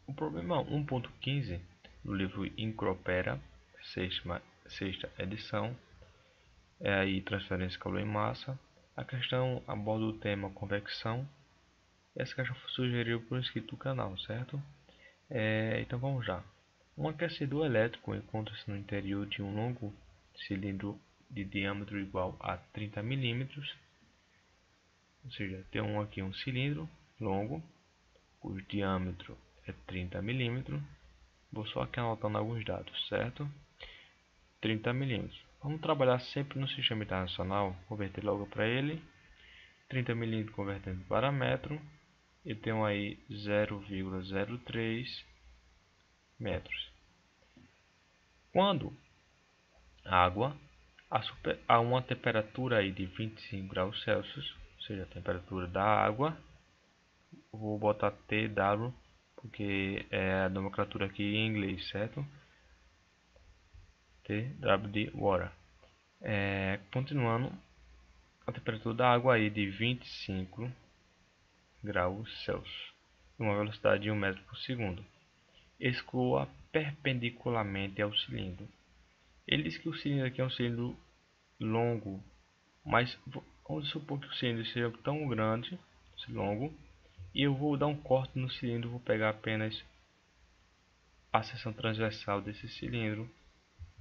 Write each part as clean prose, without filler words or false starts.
O problema 1.15 do livro Incropera, sexta edição, é aí transferência de calor em massa. A questão aborda o tema convecção. Essa questão foi sugerida por inscrito do canal, certo? Então vamos lá. Um aquecedor elétrico encontra-se no interior de um longo cilindro de diâmetro igual a 30 mm, ou seja, tem aqui um cilindro longo, cujo diâmetro é 30 mm. Vou só aqui anotando alguns dados, certo? 30 mm. Vamos trabalhar sempre no sistema internacional, converter logo para ele. 30 mm convertendo para metro, e tenho aí 0,03 metros. Quando a água a uma temperatura aí de 25 graus Celsius, ou seja, a temperatura da água, vou botar TW porque é a nomenclatura aqui em inglês, certo? TW de water. Continuando, a temperatura da água aí de 25 graus Celsius, uma velocidade de 1 metro por segundo. Exclua perpendicularmente ao cilindro. Ele diz que o cilindro aqui é um cilindro longo, mas vamos supor que o cilindro seja tão grande, longo, e eu vou dar um corte no cilindro, vou pegar apenas a seção transversal desse cilindro,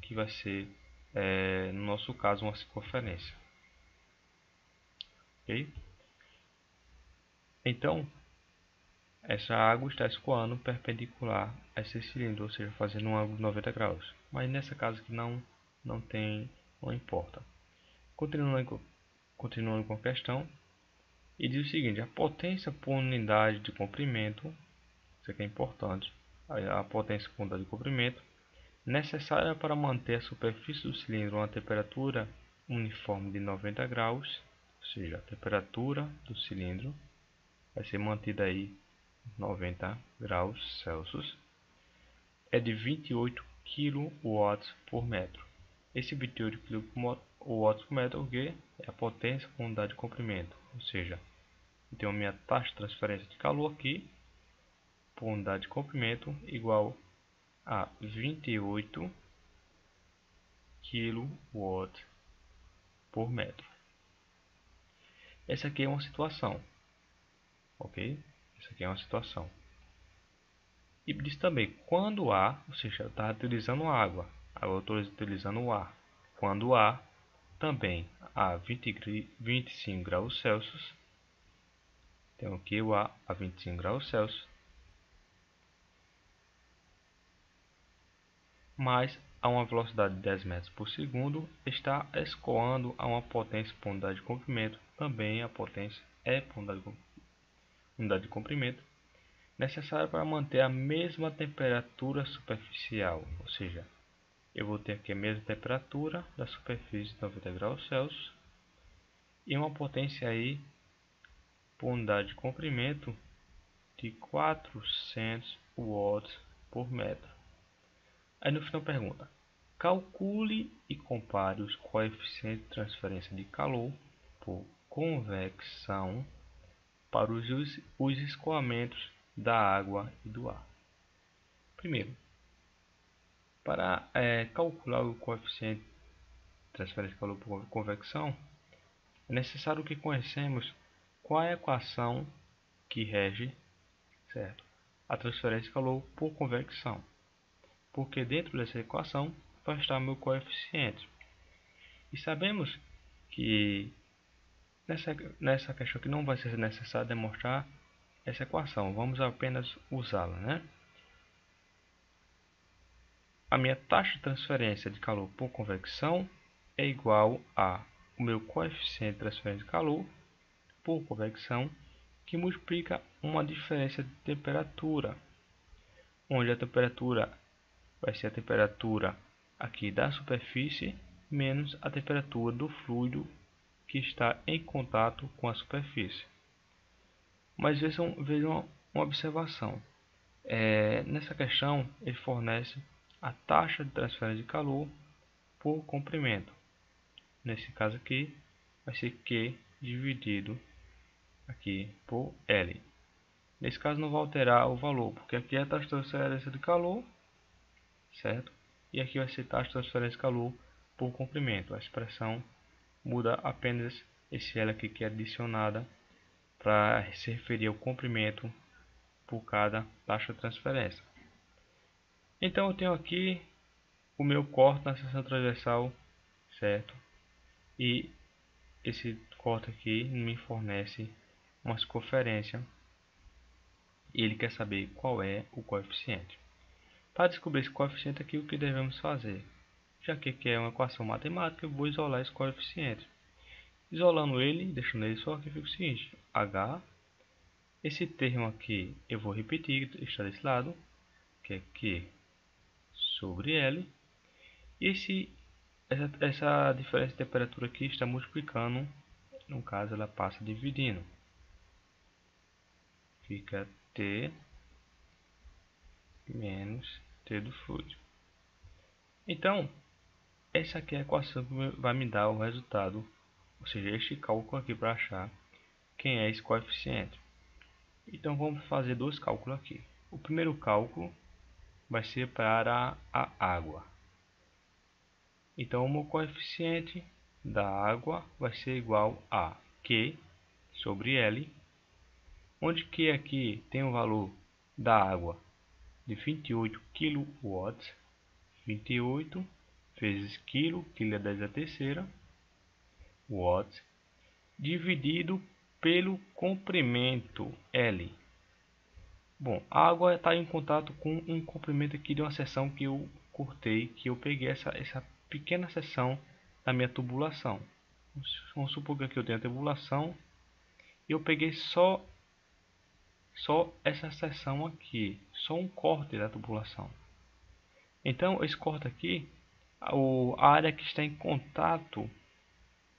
que vai ser, no nosso caso, uma circunferência. Ok? Então, essa água está escoando perpendicular a esse cilindro, ou seja, fazendo um ângulo de 90 graus. Mas nessa casa que não importa. Continuando com a questão, e diz o seguinte: a potência por unidade de comprimento, isso aqui é importante, a potência por unidade de comprimento necessária para manter a superfície do cilindro a uma temperatura uniforme de 90 graus, ou seja, a temperatura do cilindro vai ser mantida aí 90 graus Celsius, é de 28 kW por metro. Esse 28 kW por metro é a potência por unidade de comprimento, ou seja, eu tenho a minha taxa de transferência de calor aqui por unidade de comprimento igual a 28 kW por metro. Essa aqui é uma situação, ok? Essa aqui é uma situação. E diz também, quando há, ou seja, eu estava utilizando água, agora eu estou utilizando o ar. Quando há também a 25 graus Celsius, tenho aqui o ar a 25 graus Celsius, mas a uma velocidade de 10 metros por segundo, está escoando a uma potência por unidade de comprimento, também a potência é por unidade de comprimento, necessária para manter a mesma temperatura superficial, ou seja, eu vou ter aqui a mesma temperatura da superfície de 90 graus Celsius e uma potência aí por unidade de comprimento de 400 watts por metro. Aí no final pergunta: calcule e compare os coeficientes de transferência de calor por convecção para os escoamentos da água e do ar. Primeiro, para calcular o coeficiente de transferência de calor por convecção, é necessário que conhecemos qual é a equação que rege, certo, a transferência de calor por convecção, porque dentro dessa equação vai estar meu coeficiente. E sabemos que nessa questão que não vai ser necessário demonstrar essa equação, vamos apenas usá-la, né? A minha taxa de transferência de calor por convecção é igual a o meu coeficiente de transferência de calor por convecção, que multiplica uma diferença de temperatura, onde a temperatura vai ser a temperatura aqui da superfície menos a temperatura do fluido que está em contato com a superfície. Mas vejam uma observação. Nessa questão, ele fornece a taxa de transferência de calor por comprimento. Nesse caso aqui, vai ser Q dividido aqui por L. Nesse caso não vai alterar o valor, porque aqui é a taxa de transferência de calor, certo? E aqui vai ser taxa de transferência de calor por comprimento. A expressão muda apenas esse L aqui que é adicionada para se referir ao comprimento por cada taxa de transferência. Então eu tenho aqui o meu corte na seção transversal, certo? E esse corte aqui me fornece uma circunferência e ele quer saber qual é o coeficiente. Para descobrir esse coeficiente aqui, o que devemos fazer? Já que aqui é uma equação matemática, eu vou isolar esse coeficiente. Isolando ele, deixando ele só aqui, fica o seguinte: H, esse termo aqui eu vou repetir, está desse lado, que é Q sobre L. E essa diferença de temperatura aqui está multiplicando, no caso ela passa dividindo. Fica T menos T do fluido. Então, essa aqui é a equação que vai me dar o resultado, ou seja, este cálculo aqui para achar quem é esse coeficiente. Então vamos fazer dois cálculos aqui. O primeiro cálculo vai ser para a água. Então o meu coeficiente da água vai ser igual a Q sobre L, onde Q aqui tem o valor da água de 28 kW, 28 vezes quilo, quilo é 10 a terceira, watts, dividido pelo comprimento L. Bom, a água está em contato com um comprimento aqui de uma seção que eu cortei, que eu peguei essa pequena seção da minha tubulação. Vamos supor que aqui eu tenho a tubulação e eu peguei só essa seção aqui, só um corte da tubulação. Então esse corte aqui, a área que está em contato,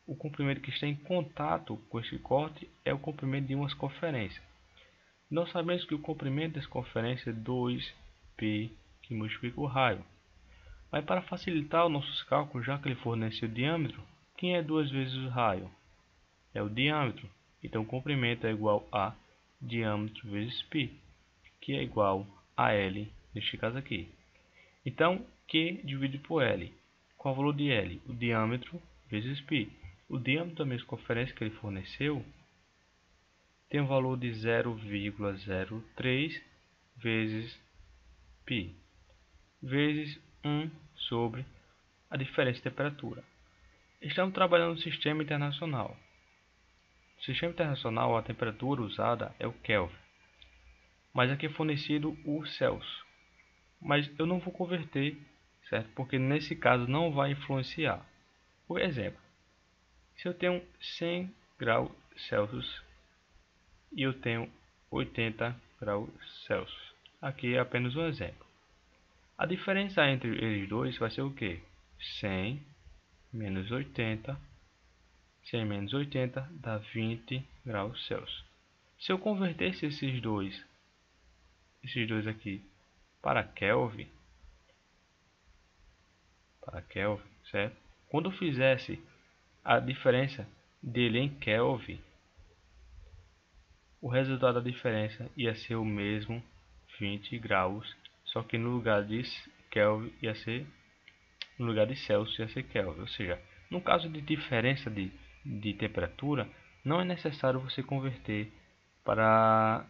o comprimento que está em contato com esse corte é o comprimento de uma circunferência. Nós sabemos que o comprimento da circunferência é 2π que multiplica o raio. Mas para facilitar os nossos cálculos, já que ele fornece o diâmetro, quem é 2 vezes o raio? É o diâmetro. Então o comprimento é igual a diâmetro vezes π, que é igual a L, neste caso aqui. Então, Q dividido por L. Qual é o valor de L? O diâmetro vezes π. O diâmetro da minha circunferência que ele forneceu tem um valor de 0,03 vezes π, vezes 1 sobre a diferença de temperatura. Estamos trabalhando no sistema internacional. No sistema internacional, a temperatura usada é o Kelvin, mas aqui é fornecido o Celsius. Mas eu não vou converter, certo? Porque nesse caso não vai influenciar. Por exemplo, se eu tenho 100 graus Celsius e eu tenho 80 graus Celsius, aqui é apenas um exemplo. A diferença entre eles dois vai ser o que? 100 menos 80. 100 menos 80 dá 20 graus Celsius. Se eu convertesse esses dois aqui para Kelvin, certo? Quando eu fizesse a diferença dele em Kelvin, o resultado da diferença ia ser o mesmo, 20 graus, só que no lugar de Kelvin ia ser, no lugar de Celsius ia ser Kelvin. Ou seja, no caso de diferença de temperatura, não é necessário você converter para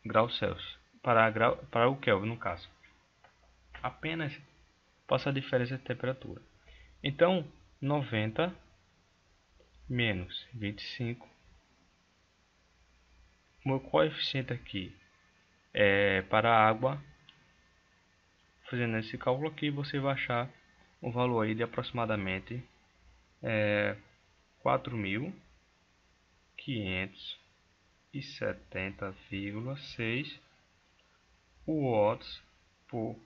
graus Celsius, para o Kelvin no caso. Apenas passa a diferença de temperatura. Então, 90 menos 25, o meu coeficiente aqui é para a água. Fazendo esse cálculo aqui, você vai achar um valor aí de aproximadamente 4.570,6 watts por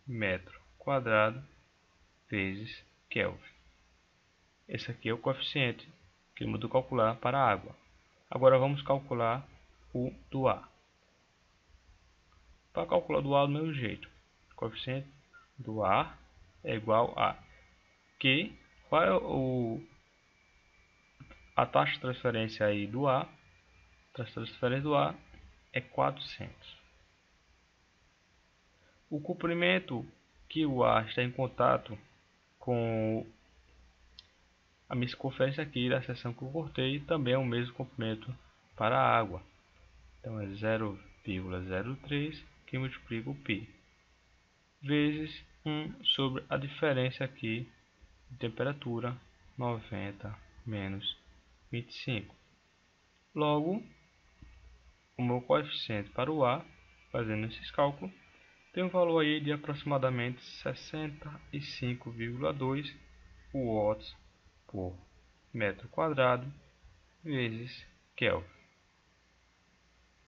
metro quadrado vezes Kelvin. Esse aqui é o coeficiente que ele mandou calcular para a água. Agora vamos calcular o do ar. Para calcular do ar do mesmo jeito, o coeficiente do ar é igual a Q. Qual é a taxa de transferência aí do ar? A taxa de transferência do ar é 400. O comprimento que o ar está em contato com a minha circunferência aqui da seção que eu cortei também é o mesmo comprimento para a água. Então é 0,03 que multiplica o π vezes 1 sobre a diferença aqui de temperatura 90 menos 25. Logo, o meu coeficiente para o ar, fazendo esses cálculos, tem um valor aí de aproximadamente 65,2 watts por metro quadrado vezes Kelvin.